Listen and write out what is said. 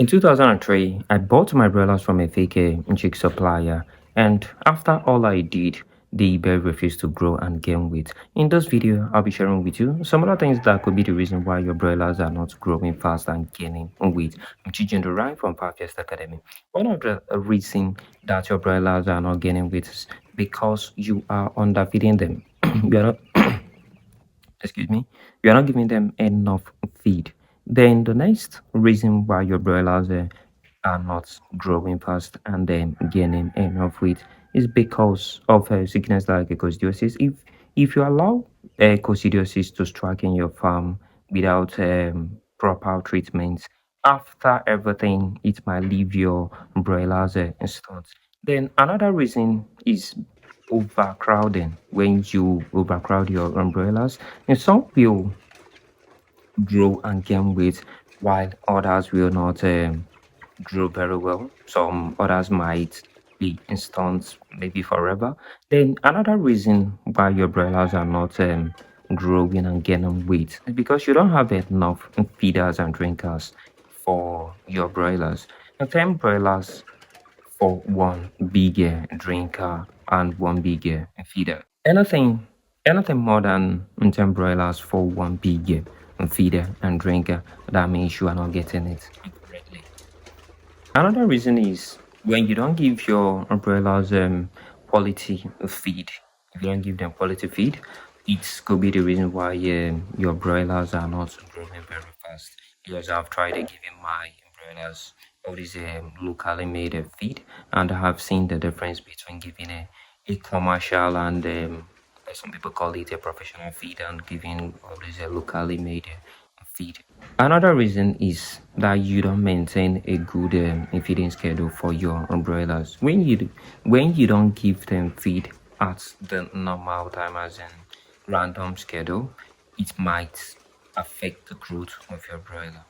In 2003, I bought my broilers from a fake chick supplier, and after all I did, the bird refused to grow and gain weight. In this video, I'll be sharing with you some other things that could be the reason why your broilers are not growing fast and gaining weight. I'm Chijen Ryan from Five Academy. One of the reasons that your broilers are not gaining weight is because you are underfeeding them. you are not excuse me, you are not giving them enough feed. Then the next reason why your broilers are not growing fast and then gaining enough weight is because of sickness like coccidiosis. If you allow coccidiosis to strike in your farm without proper treatment, after everything, it might leave your broilers stunned. Then another reason is overcrowding. When you overcrowd your umbrellas, and some will grow and gain weight while others will not grow very well. Some others might be instant, maybe forever. Then another reason why your broilers are not growing and gaining weight is because you don't have enough feeders and drinkers for your broilers. And 10 broilers for one bigger drinker and one bigger feeder. Anything more than 10 broilers for one bigger feeder and drinker, that means you are not getting it correctly. Another reason is when you don't give your broilers quality feed. If you don't give them quality feed, it could be the reason why your broilers are not growing very fast. Because I've tried giving my broilers all this locally made feed, and I have seen the difference between giving a commercial and some people call it a professional feed and giving all this locally made feed. Another reason is that you don't maintain a good feeding schedule for your broilers. When you don't give them feed at the normal time, as in random schedule, it might affect the growth of your broiler.